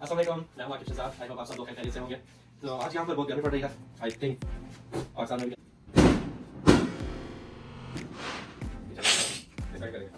अस्सलाम वालेकुम, मैं हूं आकिब शहजाद। आई होप आप सब लोग खैरियत से होंगे। तो आज यहाँ पर बहुत गर्मी पड़ रही है। आई थिंक पाकिस्तान में डिसाइड करेगा।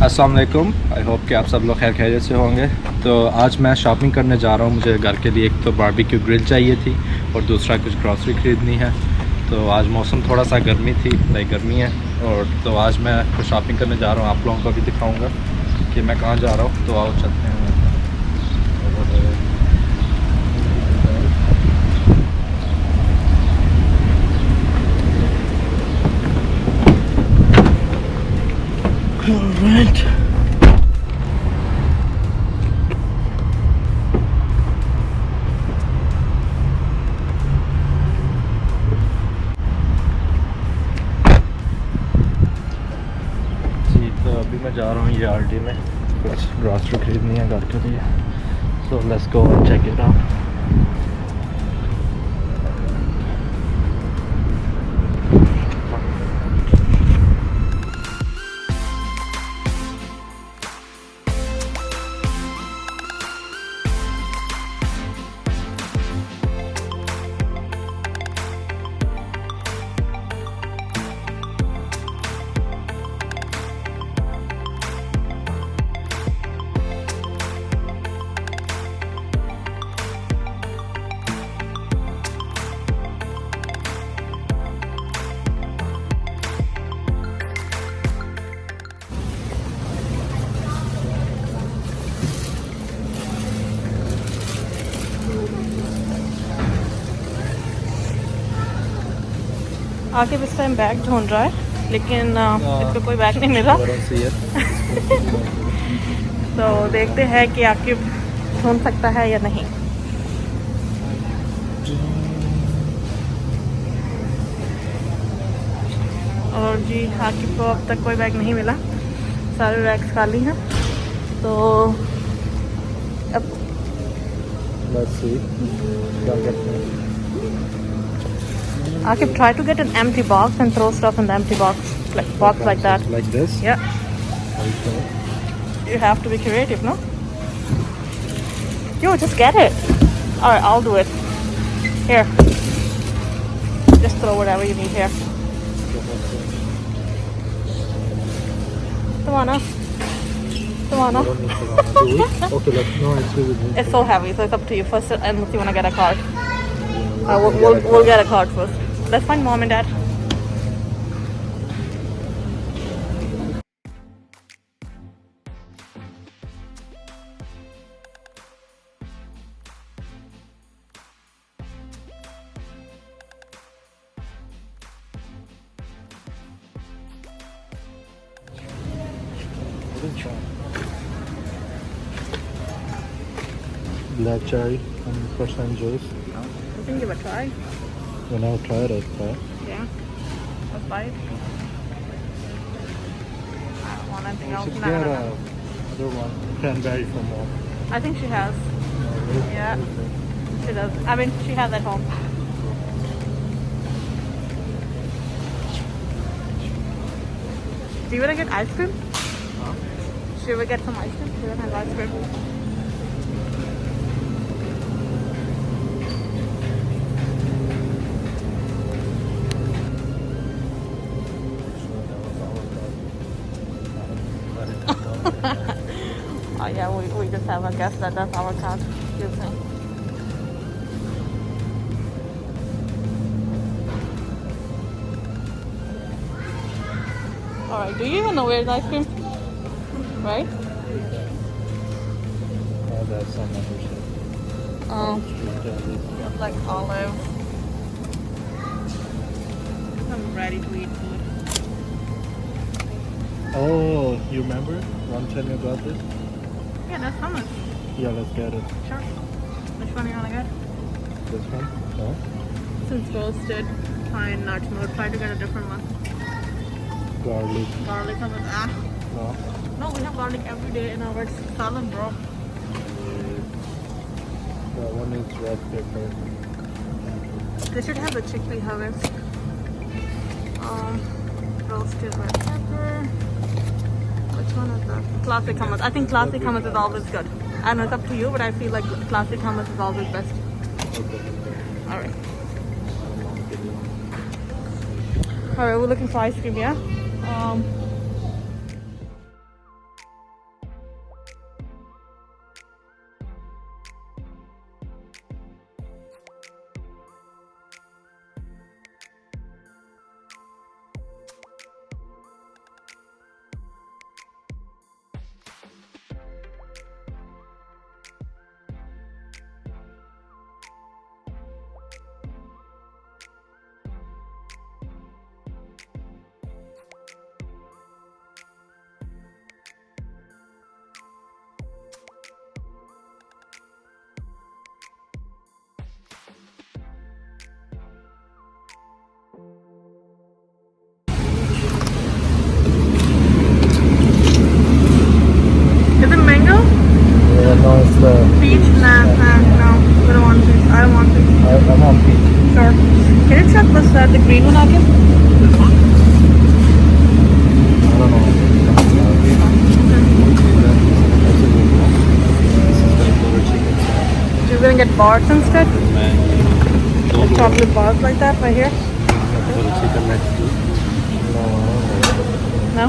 अस्सलाम वालेकुम, आई होप कि आप सब लोग खैर खैरियत से होंगे। तो आज मैं शॉपिंग करने जा रहा हूँ। मुझे घर के लिए एक तो बारबेक्यू ग्रिल चाहिए थी और दूसरा कुछ ग्रॉसरी ख़रीदनी है। तो आज मौसम थोड़ा सा गर्मी थी, लाइक गर्मी है, और तो आज मैं शॉपिंग करने जा रहा हूँ। आप लोगों को भी दिखाऊँगा कि मैं कहाँ जा रहा हूँ। तो आओ चलते हैं। Alright. जी, तो अभी मैं जा रहा हूँ यार्डी में, कुछ ग्रॉसरी खरीदनी है घर के लिए। So let's go and check it out. Aqib इस टाइम बैग ढूंढ रहा है, लेकिन इसको कोई बैग नहीं मिला। तो देखते हैं कि आकिब ढूंढ सकता है या नहीं। और जी, आकिब को अब तक कोई बैग नहीं मिला, सारे बैग्स खाली हैं। तो अब Akib, try to get an empty box and throw stuff in the empty box, like that. Like this? Yeah. Okay. You have to be creative, no? Yo, just get it. All right, I'll do it. Here. Just throw whatever you need here. Come on, Come on, Okay, no, It's so heavy, so it's up to you. First, unless you want to get a card. We'll get a card first. Let's find mom and dad. Black cherry, 100% juice. You can give it a try. When I try it, I'll try. Yeah. Let's buy it. I don't want anything else. should No, get no, no. another one. Cranberry for mom. I think she has. Yeah. She does. I mean, she has at home. Do you want to get ice cream? Should we get some ice cream? Do you want to have ice cream? Oh yeah, we just have a guest that does our card using. Alright, do you even know where's ice cream? Right? Oh, that's some other shit. It's like olive. ready to eat food. Oh, you remember one time you got this? Yeah, that's hummus. Yeah, let's get it. Sure. Which one do you want to get? This one? No? Since roasted, fine, not more. Try to get a different one. Garlic. Garlic hummus. Ah. No? No, we have garlic every day in our salad, bro. That one is red pepper. They should have the chickpea hummus. Roasted red pepper. Which one is that? Classic hummus. I think classic hummus is always good. I know it's up to you, but I feel like classic hummus is always best. Okay. Alright. Alright, we're looking for ice cream, yeah? Is it mango? Yeah, no, it's the Peach? Nah, no. We don't want peach. I don't want peach. I want peach. Sure. Can you check this, the green one again? This one? I don't know. You're gonna get bars instead? Like chocolate bars like that right here? No?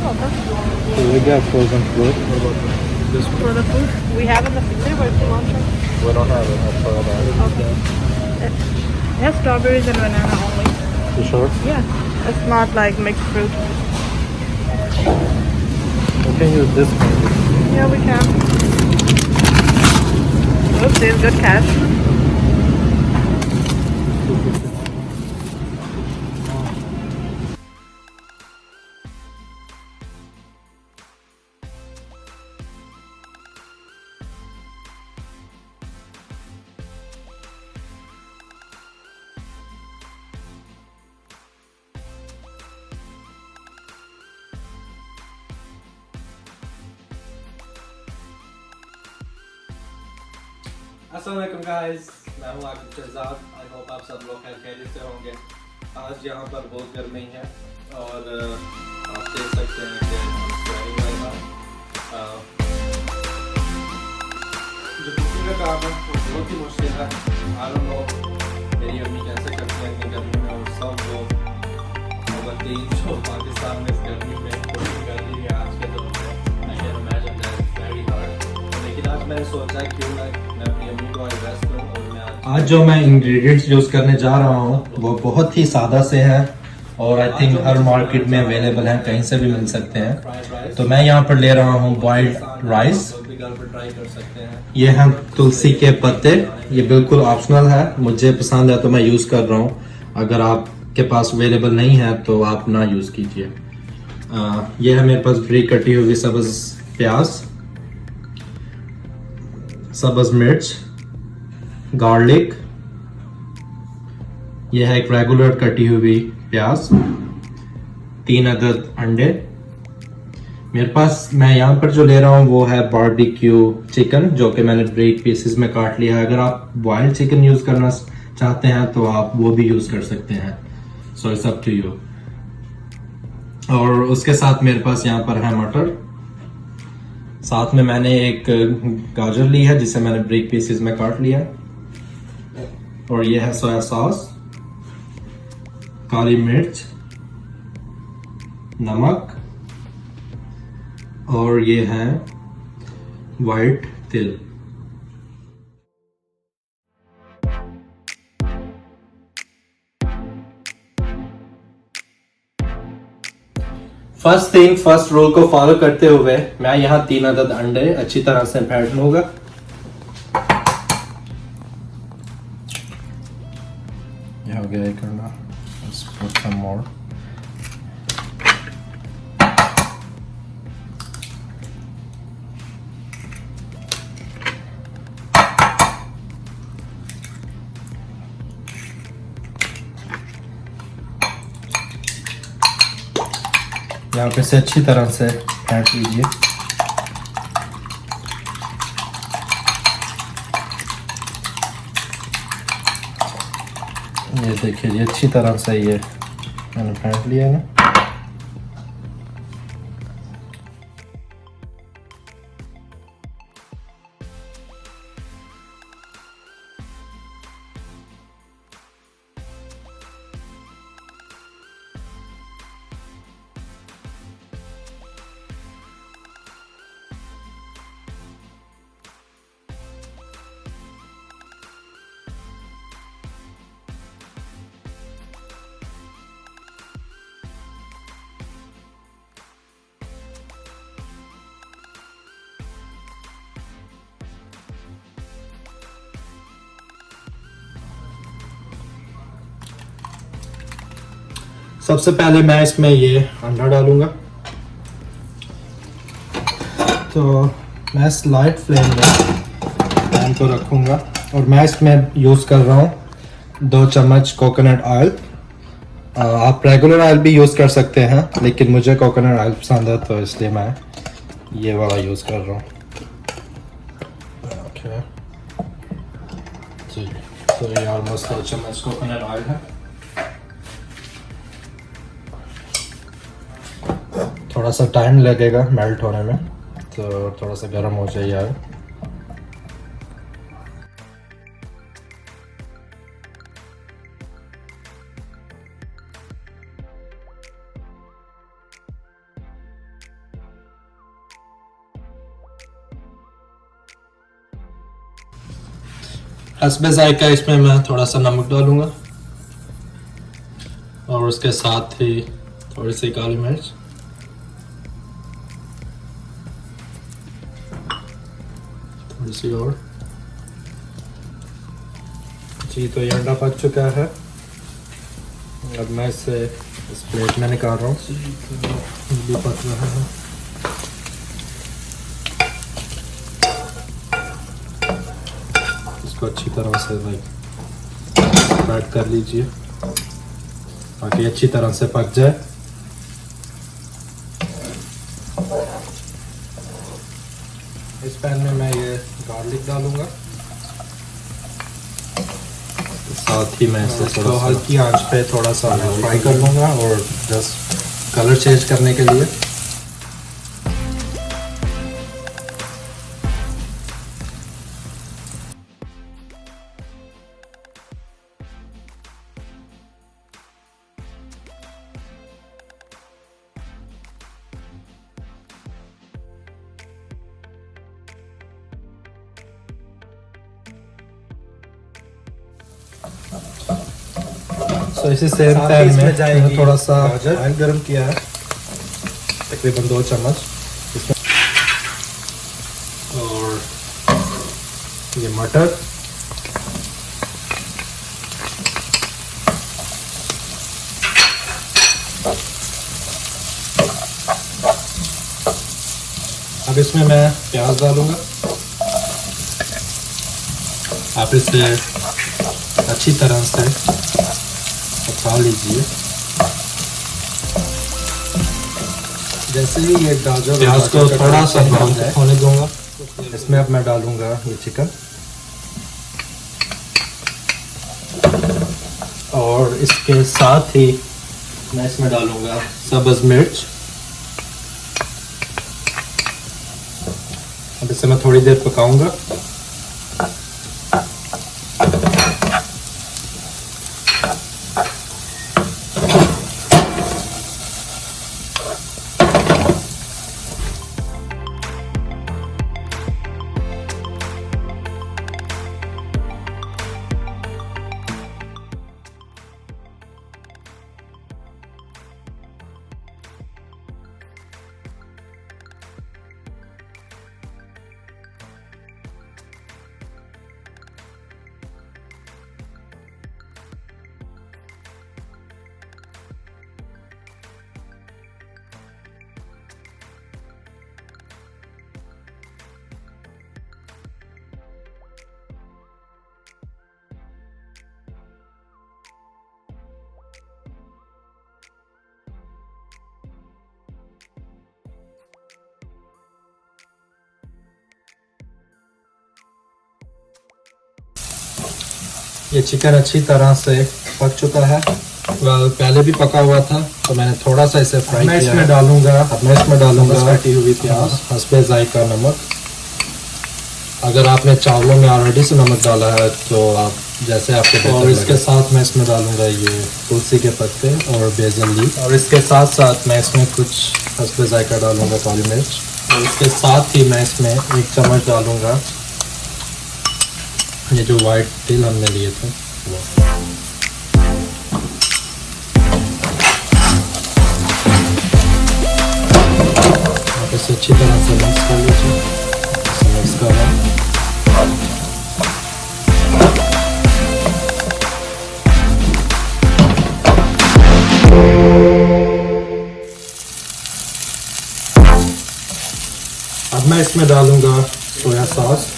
Oh, that's So we got frozen fruit. What about this one? for the food. We have in the freezer, but if you want to. We don't have it. That's all about it. Okay. It has strawberries and banana only. You sure? Yeah. It's not like mixed fruit. We can use this one. Yeah, we can. Oops, there's good cash. अस्सलाम वालेकुम guys, मैं हूं Aqib Shahzad. I hope आप सब लोग खैरियत से होंगे। आज यहाँ पर बहुत गर्मी है और आप देख सकते हैं कि जो कुकिंग का काम है वो बहुत ही मुश्किल है। आई डोंट नो मेरी अम्मी कैसे करती हैं कि गर्मी में और सब लोग औरतें जो पाकिस्तान में इस गर्मी में कुकिंग कर रही है आज के दौर में, I can imagine that very hard. लेकिन आज मैंने सोचा क्यों ना मैं अपनी अम्मी को एड्रेस करूं और मैं आज जो मैं इंग्रेडिएंट्स यूज़ करने जा रहा हूं वो बहुत ही सादा से हैं और आई थिंक हर मार्केट में अवेलेबल हैं, कहीं से भी मिल सकते हैं। तो मैं यहाँ पर ले रहा हूँ बॉइल्ड राइस। ये हैं तुलसी के पत्ते, ये बिल्कुल ऑप्शनल है, मुझे पसंद है तो मैं यूज़ कर रहा हूँ। अगर आपके पास अवेलेबल नहीं है तो आप ना यूज़ कीजिए। ये है मेरे पास बारीक कटी हुई सब्ज़ प्याज, सब्ज़ मिर्च, गार्लिक, यह है एक रेगुलर कटी हुई प्याज, 3 अदद अंडे। मेरे पास मैं यहाँ पर जो ले रहा हूँ वो है बारबेक्यू चिकन, जो कि मैंने ब्रेक पीसेस में काट लिया है। अगर आप बॉइल्ड चिकन यूज़ करना चाहते हैं तो आप वो भी यूज़ कर सकते हैं, so it's up to you. और उसके साथ मेरे पास यहाँ पर है मटर, साथ में मैंने एक गाजर ली है जिसे मैंने ब्रेक पीसेस में काट लिया, और ये है सोया सॉस, काली मिर्च, नमक, और ये है वाइट तिल। फर्स्ट थिंग फर्स्ट रूल को फॉलो करते हुए मैं यहाँ 3 अदद अंडे अच्छी तरह से फेंट लूंगा। ये हो गया एक अंडा। Let's put some more. यहाँ पे से अच्छी तरह से फेंट लीजिए। ये देखिए, ये अच्छी तरह से ये मैंने फेंट लिया है ना। सबसे पहले मैं इसमें ये अंडा डालूंगा। तो मैं स्लाइड फ्लेम में पैन को रखूंगा और मैं इसमें यूज़ कर रहा हूँ 2 चम्मच कोकोनट ऑयल। आप रेगुलर ऑयल भी यूज़ कर सकते हैं, लेकिन मुझे कोकोनट ऑयल पसंद है तो इसलिए मैं ये वाला यूज़ कर रहा हूँ। ओके जी, तो ये ऑलमोस्ट 2 चम्मच कोकोनट ऑयल है। थोड़ा सा टाइम लगेगा मेल्ट होने में, तो थोड़ा सा गर्म हो जाए यार। हस्बे जायका इसमें मैं थोड़ा सा नमक डालूंगा और उसके साथ ही थोड़ी सी काली मिर्च। थोड़ी सी और जी। तो ये अंडा पक चुका है। अब मैं इसे इस प्लेट में निकाल रहा हूँ। भी पक रहा है। इसको अच्छी तरह से स्प्रेड कर लीजिए ताकि अच्छी तरह से पक जाए। इस पैन में मैं ये गार्लिक डालूंगा, साथ ही मैं इसे थोड़ा हल्की आंच पे थोड़ा सा फ्राई कर लूँगा और जस्ट कलर चेंज करने के लिए। तो इसी सेम पैन में मैंने थोड़ा सा ऑयल गर्म किया है, तकरीबन 2 चम्मच इसमें, और ये मटर, अब इसमें मैं प्याज डालूंगा। आप इसे अच्छी तरह से पका लीजिए। जैसे ही ये गाजर प्याज को थोड़ा सा ब्राउन होने दूंगा, इसमें अब मैं डालूंगा ये चिकन और इसके साथ ही मैं इसमें डालूंगा सब्ज मिर्च। अब इसे मैं थोड़ी देर पकाऊंगा। ये चिकन अच्छी तरह से पक चुका है, पहले भी पका हुआ था, तो मैंने थोड़ा सा इसे फ्राई किया। इसमें डालूंगा अब मैं इसमें डालूंगा कटी हुई प्याज, हस्बे जायका नमक। अगर आपने चावलों में ऑलरेडी से नमक डाला है तो आप जैसे आपको, और इसके साथ मैं इसमें डालूंगा ये तुलसी के पत्ते और बेसल लीफ, और इसके साथ साथ मैं इसमें कुछ हस्बे जायका डालूंगा काली मिर्च, और इसके साथ ही मैं इसमें 1 चम्मच डालूंगा ये जो वाइट तिल हमने लिए थे वो। इसे अच्छी तरह से मिक्स कर लीजिए। मिक्स कर रहा हूँ। अब मैं इसमें डालूंगा सोया सॉस।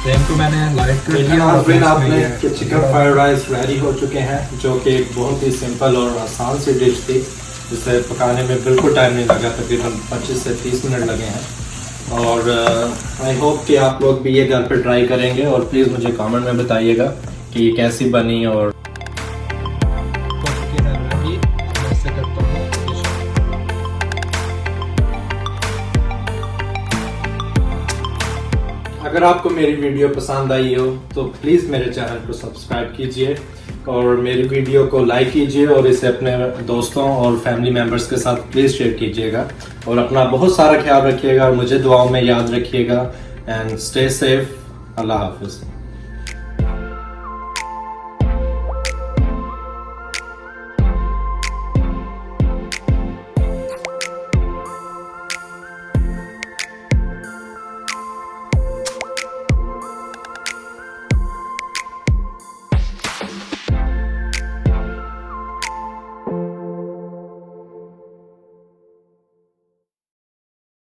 फ्लेम को मैंने लाइट कर दिया और फिर आपने कि चिकन फ्राइड राइस रेडी हो चुके हैं, जो कि एक बहुत ही सिंपल और आसान सी डिश थी, जिसे पकाने में बिल्कुल टाइम नहीं लगा, तकरीबन 25 से 30 मिनट लगे हैं। और आई होप कि आप लोग भी ये घर पर ट्राई करेंगे, और प्लीज़ मुझे कमेंट में बताइएगा कि ये कैसी बनी। और अगर आपको मेरी वीडियो पसंद आई हो तो प्लीज़ मेरे चैनल को सब्सक्राइब कीजिए और मेरी वीडियो को लाइक कीजिए, और इसे अपने दोस्तों और फैमिली मेम्बर्स के साथ प्लीज़ शेयर कीजिएगा। और अपना बहुत सारा ख्याल रखिएगा और मुझे दुआओं में याद रखिएगा। And stay safe. अल्लाह हाफिज़।